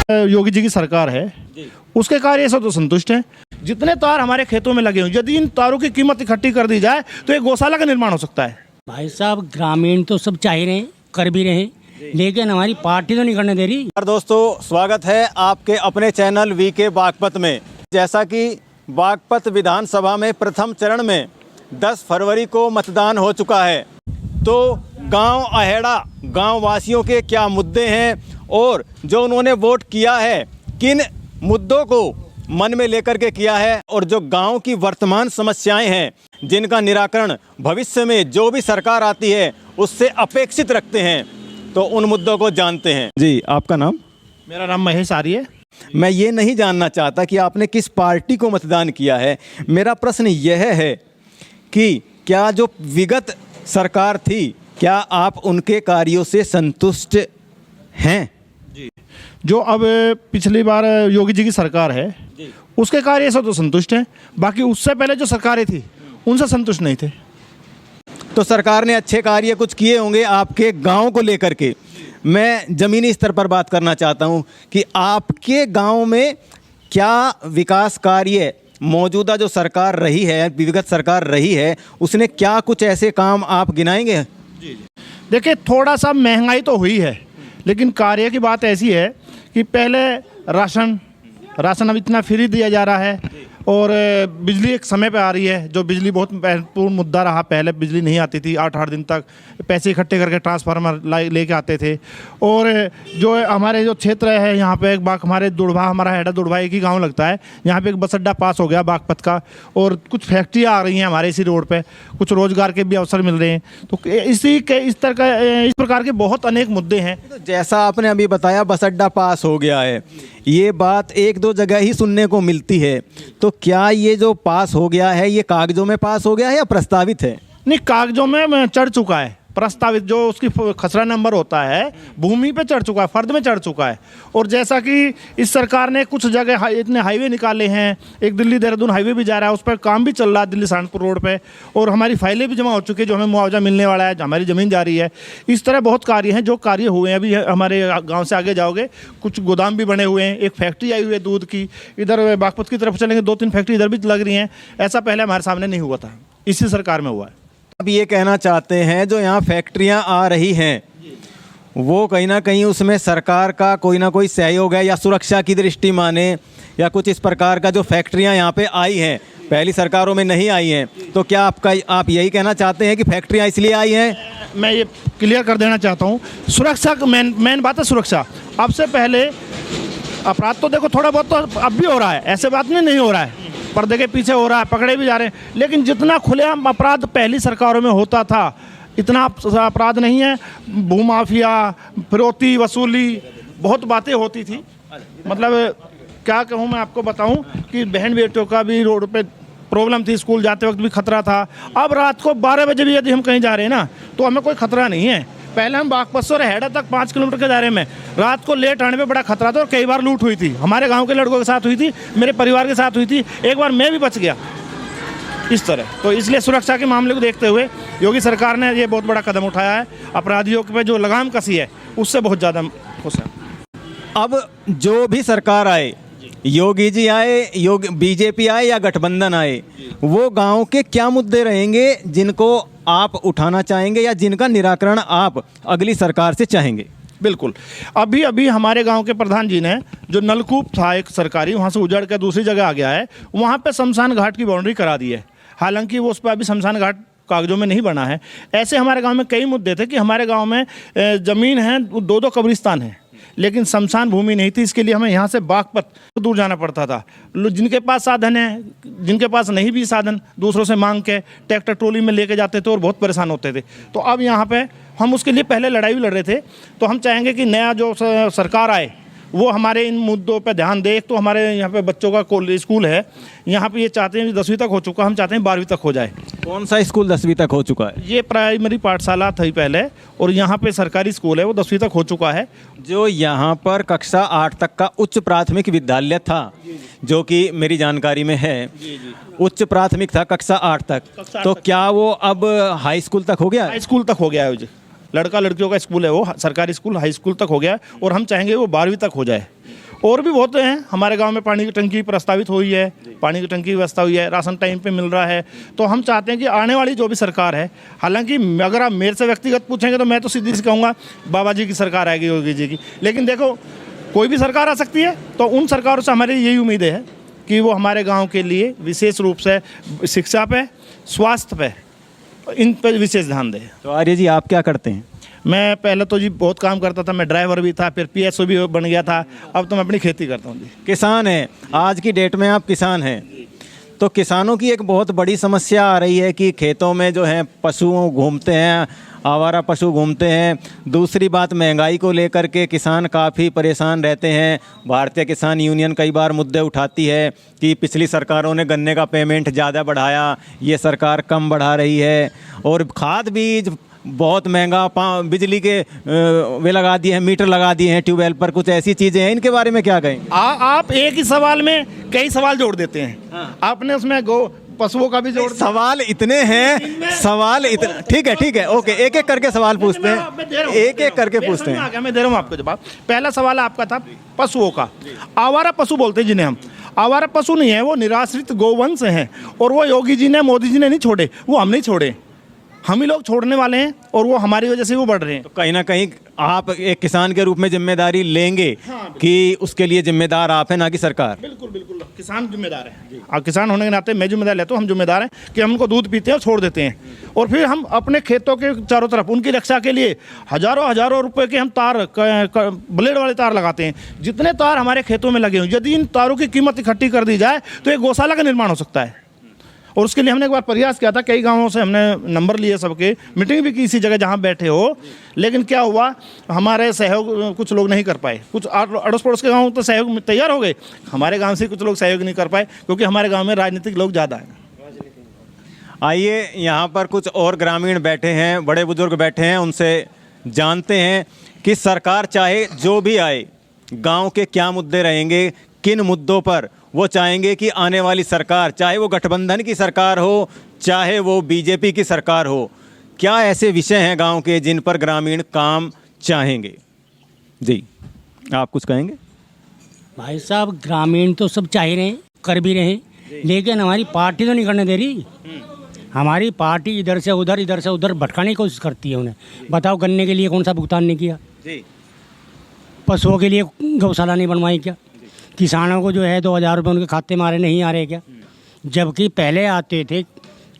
योगी जी की सरकार है उसके कार्य से तो संतुष्ट हैं। जितने तार हमारे खेतों में लगे हुए, यदि इन तारों की कीमत इकट्ठी कर दी जाए तो एक गौशाला का निर्माण हो सकता है। भाई साहब, ग्रामीण तो सब चाह रहे हैं, कर भी रहे हैं, लेकिन हमारी पार्टी तो नहीं करने दे रही। दोस्तों, स्वागत है आपके अपने चैनल वीके बागपत में। जैसा कि बागपत विधानसभा में प्रथम चरण में 10 फरवरी को मतदान हो चुका है, तो गांव अहेड़ा गांव वासियों के क्या मुद्दे हैं और जो उन्होंने वोट किया है किन मुद्दों को मन में लेकर के किया है, और जो गांव की वर्तमान समस्याएं हैं जिनका निराकरण भविष्य में जो भी सरकार आती है उससे अपेक्षित रखते हैं, तो उन मुद्दों को जानते हैं। जी, आपका नाम? मेरा नाम महेश आर्य है। मैं ये नहीं जानना चाहता कि आपने किस पार्टी को मतदान किया है। मेरा प्रश्न यह है कि क्या जो विगत सरकार थी, क्या आप उनके कार्यों से संतुष्ट हैं? जी, जो अब पिछली बार योगी जी की सरकार है उसके कार्य से तो संतुष्ट हैं, बाकी उससे पहले जो सरकारें थी उनसे संतुष्ट नहीं थे। तो सरकार ने अच्छे कार्य कुछ किए होंगे आपके गांव को लेकर के। मैं ज़मीनी स्तर पर बात करना चाहता हूं कि आपके गांव में क्या विकास कार्य मौजूदा जो सरकार रही है, विगत सरकार रही है, उसने क्या कुछ ऐसे काम आप गिनाएंगे? जी, देखिए, थोड़ा सा महंगाई तो हुई है, लेकिन कार्य की बात ऐसी है कि पहले राशन अब इतना फ्री दिया जा रहा है, और बिजली एक समय पे आ रही है। जो बिजली बहुत महत्वपूर्ण मुद्दा रहा, पहले बिजली नहीं आती थी, 8-8 दिन तक पैसे इकट्ठे करके ट्रांसफार्मर लेके आते थे। और जो हमारे जो क्षेत्र है यहाँ पे एक हमारे दुड़भा, हमारा हेडा दुड़भा एक ही गांव लगता है, यहाँ पे एक बस अड्डा पास हो गया बागपत का, और कुछ फैक्ट्रियाँ आ रही हैं हमारे इसी रोड पे, कुछ रोजगार के भी अवसर मिल रहे हैं। तो इस प्रकार के बहुत अनेक मुद्दे हैं। तो जैसा आपने अभी बताया बस अड्डा पास हो गया है, ये बात 1-2 जगह ही सुनने को मिलती है, तो क्या ये जो पास हो गया है ये कागजों में पास हो गया है या प्रस्तावित है? नहीं, कागजों में चढ़ चुका है। प्रस्तावित जो उसकी खसरा नंबर होता है भूमि पे चढ़ चुका है, फर्द में चढ़ चुका है। और जैसा कि इस सरकार ने कुछ जगह इतने हाईवे निकाले हैं, एक दिल्ली देहरादून हाईवे भी जा रहा है, उस पर काम भी चल रहा है दिल्ली सहारनपुर रोड पे, और हमारी फाइलें भी जमा हो चुकी है, जो हमें मुआवजा मिलने वाला है, हमारी ज़मीन जा रही है। इस तरह बहुत कार्य हैं जो कार्य हुए हैं। अभी हमारे गाँव से आगे जाओगे, कुछ गोदाम भी बने हुए हैं, एक फैक्ट्री आई हुई है दूध की, इधर बागपत की तरफ चलेंगे 2-3 फैक्ट्री इधर भी लग रही हैं। ऐसा पहले हमारे सामने नहीं हुआ था, इसी सरकार में हुआ है। अब ये कहना चाहते हैं जो यहाँ फैक्ट्रियाँ आ रही हैं वो कहीं ना कहीं उसमें सरकार का कोई ना कोई सहयोग है, या सुरक्षा की दृष्टि माने या कुछ इस प्रकार का, जो फैक्ट्रियाँ यहाँ पे आई हैं पहली सरकारों में नहीं आई हैं, तो क्या आप यही कहना चाहते हैं कि फैक्ट्रियाँ इसलिए आई हैं? मैं ये क्लियर कर देना चाहता हूँ, सुरक्षा मेन बात है सुरक्षा। अब से पहले अपराध तो देखो थोड़ा बहुत तो अब भी हो रहा है, ऐसे बात नहीं हो रहा है, पर्दे के पीछे हो रहा है, पकड़े भी जा रहे हैं, लेकिन जितना खुलेआम अपराध पहली सरकारों में होता था इतना अपराध नहीं है। भूमाफिया, फिरौती वसूली, बहुत बातें होती थी। मतलब क्या कहूँ, मैं आपको बताऊँ कि बहन बेटियों का भी रोड पे प्रॉब्लम थी, स्कूल जाते वक्त भी खतरा था। अब रात को 12 बजे भी यदि हम कहीं जा रहे हैं ना तो हमें कोई खतरा नहीं है। पहले हम बागपत से हेडा तक 5 किलोमीटर के दायरे में रात को लेट आने पे बड़ा खतरा था, और कई बार लूट हुई थी। हमारे गांव के लड़कों के साथ हुई थी, मेरे परिवार के साथ हुई थी, एक बार मैं भी बच गया इस तरह। तो इसलिए सुरक्षा के मामले को देखते हुए योगी सरकार ने ये बहुत बड़ा कदम उठाया है। अपराधियों पे जो लगाम कसी है उससे बहुत ज़्यादा खुश है। अब जो भी सरकार आए, योगी जी आए, बीजेपी आए या गठबंधन आए, वो गांव के क्या मुद्दे रहेंगे जिनको आप उठाना चाहेंगे या जिनका निराकरण आप अगली सरकार से चाहेंगे? बिल्कुल, अभी हमारे गांव के प्रधान जी ने जो नलकूप था एक सरकारी, वहाँ से उजड़ कर दूसरी जगह आ गया है, वहाँ पे शमशान घाट की बाउंड्री करा दी है। हालांकि वो उस पर अभी शमशान घाट कागजों में नहीं बना है। ऐसे हमारे गांव में कई मुद्दे थे कि हमारे गांव में ज़मीन है, 2-2 कब्रिस्तान हैं, लेकिन शमशान भूमि नहीं थी। इसके लिए हमें यहाँ से बागपत दूर जाना पड़ता था। जिनके पास साधन है, जिनके पास नहीं भी साधन, दूसरों से मांग के ट्रैक्टर ट्रॉली में लेके जाते थे और बहुत परेशान होते थे। तो अब यहाँ पे हम उसके लिए पहले लड़ाई भी लड़ रहे थे। तो हम चाहेंगे कि नया जो सरकार आए वो हमारे इन मुद्दों पे ध्यान दे। एक तो हमारे यहाँ पे बच्चों का स्कूल है, यहाँ पे ये चाहते हैं 10वीं तक हो चुका, हम चाहते हैं 12वीं तक हो जाए। कौन सा स्कूल 10वीं तक हो चुका है? ये प्राइमरी पाठशाला थी पहले, और यहाँ पे सरकारी स्कूल है, वो 10वीं तक हो चुका है। जो यहाँ पर कक्षा 8 तक का उच्च प्राथमिक विद्यालय था, जो कि मेरी जानकारी में है, उच्च प्राथमिक था कक्षा 8 तक, तो क्या वो अब हाई स्कूल तक हो गया? हाई स्कूल तक हो गया है लड़का लड़कियों का स्कूल है वो, सरकारी स्कूल हाई स्कूल तक हो गया है, और हम चाहेंगे वो 12वीं तक हो जाए। और भी बहुत हैं। हमारे गांव में पानी की टंकी प्रस्तावित हुई है, पानी की टंकी की व्यवस्था हुई है, राशन टाइम पे मिल रहा है। तो हम चाहते हैं कि आने वाली जो भी सरकार है, हालांकि अगर आप मेरे से व्यक्तिगत पूछेंगे तो मैं तो सीधी सी कहूँगा बाबा जी की सरकार आएगी, योगी जी की। लेकिन देखो, कोई भी सरकार आ सकती है, तो उन सरकारों से हमारी यही उम्मीद है कि वो हमारे गाँव के लिए विशेष रूप से शिक्षा पे, स्वास्थ्य पे, इन पर विशेष ध्यान दें। तो आर्य जी आप क्या करते हैं? मैं पहले तो जी बहुत काम करता था, मैं ड्राइवर भी था, फिर पीएसओ भी बन गया था। अब तो मैं अपनी खेती करता हूँ जी। किसान हैं, आज की डेट में आप किसान हैं। तो किसानों की एक बहुत बड़ी समस्या आ रही है कि खेतों में जो है पशु घूमते हैं, आवारा पशु घूमते हैं। दूसरी बात, महंगाई को लेकर के किसान काफ़ी परेशान रहते हैं। भारतीय किसान यूनियन कई बार मुद्दे उठाती है कि पिछली सरकारों ने गन्ने का पेमेंट ज़्यादा बढ़ाया, ये सरकार कम बढ़ा रही है। और खाद बीज बहुत महंगा, बिजली के वे लगा दिए हैं, मीटर लगा दिए हैं ट्यूबवेल पर, कुछ ऐसी चीज़ें हैं। इनके बारे में क्या कहें? आप एक ही सवाल में कई सवाल जोड़ देते हैं। हाँ। आपने उसमें पशुओं का भी जोड़, सवाल इतने हैं, सवाल इतने, ठीक है, ओके, एक एक करके सवाल पूछते हैं, एक एक करके पूछते हैं। मैं दे रहा हूँ आपको जवाब। पहला सवाल आपका था पशुओं का। आवारा पशु बोलते हैं जिन्हें हम, आवारा पशु नहीं है, वो निराश्रित गोवंश हैं। और वो योगी जी ने, मोदी जी ने नहीं छोड़े, वो हम नहीं छोड़े, हम ही लोग छोड़ने वाले हैं, और वो हमारी वजह से वो बढ़ रहे हैं। तो कहीं ना कहीं आप एक किसान के रूप में जिम्मेदारी लेंगे। हाँ, कि उसके लिए जिम्मेदार आप हैं, ना कि सरकार। बिल्कुल बिल्कुल, किसान जिम्मेदार है। और किसान होने के नाते मैं जिम्मेदार लेता हूँ, हम जिम्मेदार हैं कि हम उनको दूध पीते हैं और छोड़ देते हैं। और फिर हम अपने खेतों के चारों तरफ उनकी रक्षा के लिए हजारों रुपए के हम तार, ब्लेड वाले तार लगाते हैं। जितने तार हमारे खेतों में लगे हुए, यदि इन तारों की कीमत इकट्ठी कर दी जाए तो एक गौशाला का निर्माण हो सकता है। और उसके लिए हमने एक बार प्रयास किया था, कई गांवों से हमने नंबर लिए, सबके मीटिंग भी की इसी जगह जहां बैठे हो। लेकिन क्या हुआ, हमारे सहयोग कुछ लोग नहीं कर पाए। कुछ अड़ोस पड़ोस के गांव तो सहयोग तैयार हो गए, हमारे गांव से कुछ लोग सहयोग नहीं कर पाए, क्योंकि हमारे गांव में राजनीतिक लोग ज़्यादा हैं। आइए, यहाँ पर कुछ और ग्रामीण बैठे हैं, बड़े बुजुर्ग बैठे हैं, उनसे जानते हैं कि सरकार चाहे जो भी आए, गाँव के क्या मुद्दे रहेंगे, किन मुद्दों पर वो चाहेंगे कि आने वाली सरकार, चाहे वो गठबंधन की सरकार हो, चाहे वो बीजेपी की सरकार हो, क्या ऐसे विषय हैं गांव के जिन पर ग्रामीण काम चाहेंगे। जी, आप कुछ कहेंगे? भाई साहब, ग्रामीण तो सब चाह रहे हैं, कर भी रहे हैं, लेकिन हमारी पार्टी तो नहीं करने दे रही। हमारी पार्टी इधर से उधर भटकाने की कोशिश करती है उन्हें। बताओ, गन्ने के लिए कौन सा भुगतान नहीं किया? पशुओं के लिए गौशाला नहीं बनवाई क्या? किसानों को जो है 2000 रुपये उनके खाते में आ रहे, नहीं आ रहे क्या? जबकि पहले आते थे,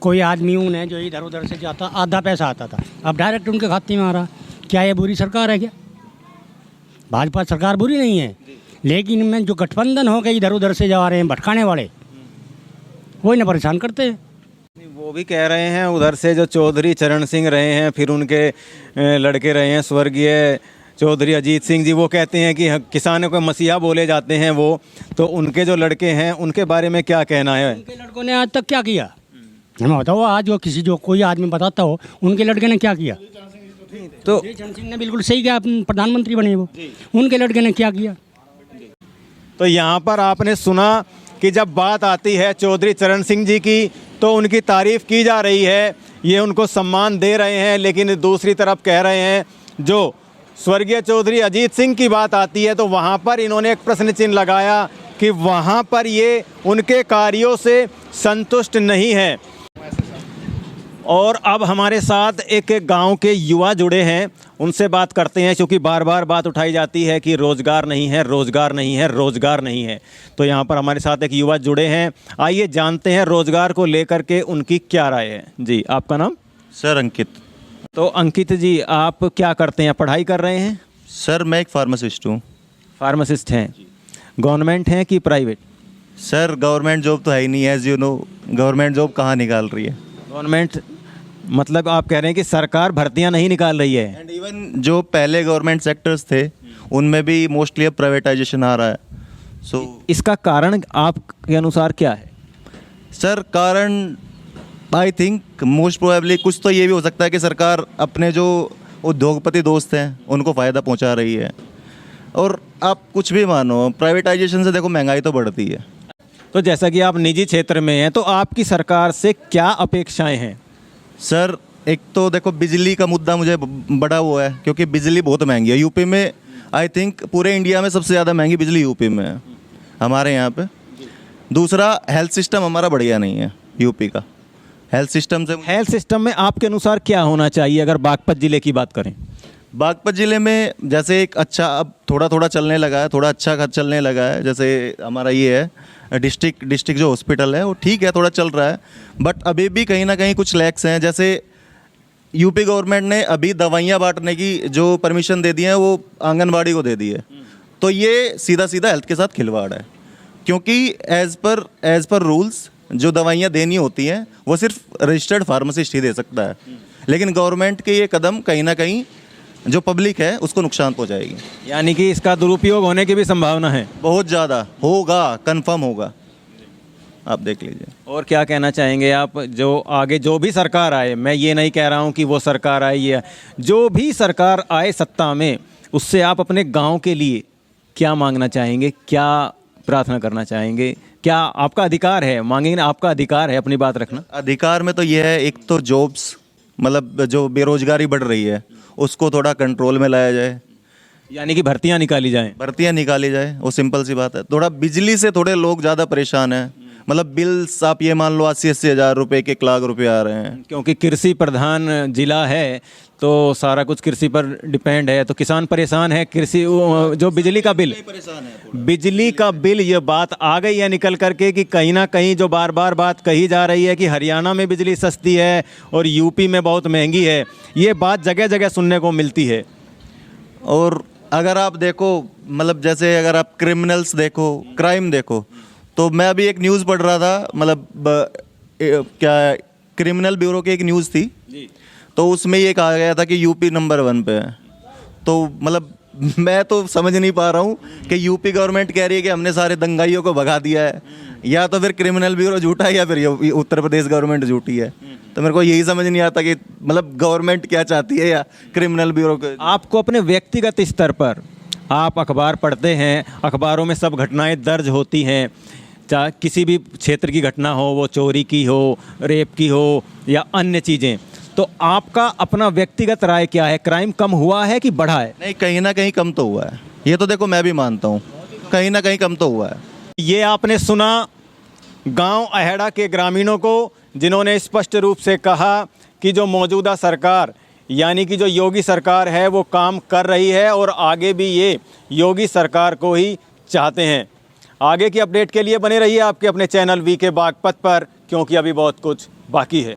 कोई आदमी उन्हें जो इधर उधर से जाता, आधा पैसा आता था, अब डायरेक्ट उनके खाते में आ रहा। क्या ये बुरी सरकार है क्या? भाजपा सरकार बुरी नहीं है, लेकिन इनमें जो गठबंधन हो गए, इधर उधर से जा रहे हैं भटकाने वाले, वो इन्हें परेशान करते हैं। वो भी कह रहे हैं उधर से जो चौधरी चरण सिंह रहे हैं, फिर उनके लड़के रहे हैं स्वर्गीय चौधरी अजीत सिंह जी, वो कहते हैं कि किसानों को मसीहा बोले जाते हैं वो। तो उनके जो लड़के हैं, उनके बारे में क्या कहना है? उनके लड़कों ने आज तक क्या किया? हमें बताओ, आज जो कोई आदमी बताता हो उनके लड़के ने क्या किया। तो चरण सिंह ने बिल्कुल सही किया, प्रधानमंत्री बने वो। उनके लड़के ने क्या किया? तो यहाँ पर आपने सुना कि जब बात आती है चौधरी चरण सिंह जी की, तो उनकी तारीफ की जा रही है, ये उनको सम्मान दे रहे हैं। लेकिन दूसरी तरफ कह रहे हैं, जो स्वर्गीय चौधरी अजीत सिंह की बात आती है, तो वहाँ पर इन्होंने एक प्रश्न चिन्ह लगाया कि वहाँ पर ये उनके कार्यों से संतुष्ट नहीं है। और अब हमारे साथ एक गांव के युवा जुड़े हैं, उनसे बात करते हैं, क्योंकि बार बार बात उठाई जाती है कि रोज़गार नहीं है, रोज़गार नहीं है, रोज़गार नहीं है। तो यहाँ पर हमारे साथ एक युवा जुड़े हैं, आइए जानते हैं रोज़गार को लेकर के उनकी क्या राय है। जी, आपका नाम? सर अंकित। तो अंकित जी, आप क्या करते हैं? पढ़ाई कर रहे हैं? सर मैं एक फार्मासिस्ट हूँ। फार्मासिस्ट हैं? गवर्नमेंट हैं कि प्राइवेट? सर गवर्नमेंट जॉब तो है ही नहीं, as you know government job कहाँ निकाल रही है। गवर्नमेंट मतलब आप कह रहे हैं कि सरकार भर्तियां नहीं निकाल रही है। एंड इवन जो पहले गवर्नमेंट सेक्टर्स थे उनमें भी मोस्टली अब प्राइवेटाइजेशन आ रहा है। सो इसका कारण आपके अनुसार क्या है? सर कारण आई थिंक मोस्ट प्रोबेबली कुछ तो ये भी हो सकता है कि सरकार अपने जो उद्योगपति दोस्त हैं उनको फ़ायदा पहुंचा रही है। और आप कुछ भी मानो, प्राइवेटाइजेशन से देखो महंगाई तो बढ़ती है। तो जैसा कि आप निजी क्षेत्र में हैं, तो आपकी सरकार से क्या अपेक्षाएं हैं? सर एक तो देखो बिजली का मुद्दा मुझे बड़ा वो है, क्योंकि बिजली बहुत महंगी है। यूपी में आई थिंक पूरे इंडिया में सबसे ज़्यादा महंगी बिजली यूपी में है, हमारे यहाँ पे। दूसरा, हेल्थ सिस्टम हमारा बढ़िया नहीं है यूपी का। हेल्थ सिस्टम में आपके अनुसार क्या होना चाहिए अगर बागपत ज़िले की बात करें? बागपत ज़िले में जैसे एक अच्छा, अब थोड़ा थोड़ा चलने लगा है, थोड़ा अच्छा चलने लगा है। जैसे हमारा ये है डिस्ट्रिक्ट जो हॉस्पिटल है वो ठीक है, थोड़ा चल रहा है, बट अभी भी कहीं ना कहीं कुछ लैक्स हैं। जैसे यूपी गवर्नमेंट ने अभी दवाइयाँ बांटने की जो परमिशन दे दी है वो आंगनबाड़ी को दे दी है, तो ये सीधा सीधा हेल्थ के साथ खिलवाड़ है, क्योंकि एज़ पर रूल्स जो दवाइयाँ देनी होती हैं वो सिर्फ रजिस्टर्ड फार्मासिस्ट ही दे सकता है। लेकिन गवर्नमेंट के ये कदम कहीं ना कहीं जो पब्लिक है उसको नुकसान पहुंचाएगी। यानी कि इसका दुरुपयोग होने की भी संभावना है? बहुत ज़्यादा होगा, कंफर्म होगा, आप देख लीजिए। और क्या कहना चाहेंगे आप, जो आगे जो भी सरकार आए, मैं ये नहीं कह रहा हूँ कि वो सरकार आए, ये जो भी सरकार आए सत्ता में, उससे आप अपने गांव के लिए क्या मांगना चाहेंगे, क्या प्रार्थना करना चाहेंगे? क्या आपका अधिकार है, मांगेंगे ना, आपका अधिकार है अपनी बात रखना। अधिकार में तो ये है, एक तो जॉब्स, मतलब जो बेरोजगारी बढ़ रही है उसको थोड़ा कंट्रोल में लाया जाए, यानी कि भर्तियां निकाली जाए, वो सिंपल सी बात है। थोड़ा बिजली से थोड़े लोग ज़्यादा परेशान हैं, मतलब बिल्स आप ये मान लो 80-80 हज़ार रुपए के, 1 लाख रुपए आ रहे हैं। क्योंकि कृषि प्रधान जिला है तो सारा कुछ कृषि पर डिपेंड है, तो किसान परेशान है। कृषि जो बिजली का बिल ये बात आ गई है निकल करके कि कहीं ना कहीं जो बार बार बात कही जा रही है कि हरियाणा में बिजली सस्ती है और यूपी में बहुत महंगी है, ये बात जगह जगह सुनने को मिलती है। और अगर आप देखो, मतलब जैसे अगर आप क्रिमिनल्स देखो, क्राइम देखो, तो मैं अभी एक न्यूज़ पढ़ रहा था, मतलब क्या क्रिमिनल ब्यूरो की एक न्यूज़ थी जी, तो उसमें ये कहा गया था कि यूपी नंबर 1 पे है। तो मतलब मैं तो समझ नहीं पा रहा हूँ कि यूपी गवर्नमेंट कह रही है कि हमने सारे दंगाइयों को भगा दिया है, या तो फिर क्रिमिनल ब्यूरो झूठा है या फिर उत्तर प्रदेश गवर्नमेंट झूठी है। तो मेरे को यही समझ नहीं आता कि मतलब गवर्नमेंट क्या चाहती है या क्रिमिनल ब्यूरो को। आपको अपने व्यक्तिगत स्तर पर, आप अखबार पढ़ते हैं, अखबारों में सब घटनाएं दर्ज होती हैं, चाहे किसी भी क्षेत्र की घटना हो, वो चोरी की हो, रेप की हो या अन्य चीज़ें, तो आपका अपना व्यक्तिगत राय क्या है? क्राइम कम हुआ है कि बढ़ा है? नहीं, कहीं ना कहीं कम तो हुआ है, ये तो देखो मैं भी मानता हूँ, कहीं ना कहीं कम तो हुआ है। ये आपने सुना गांव अहेड़ा के ग्रामीणों को, जिन्होंने स्पष्ट रूप से कहा कि जो मौजूदा सरकार यानी कि जो योगी सरकार है वो काम कर रही है और आगे भी ये योगी सरकार को ही चाहते हैं। आगे की अपडेट के लिए बने रहिए आपके अपने चैनल वीके बागपत पर, क्योंकि अभी बहुत कुछ बाकी है।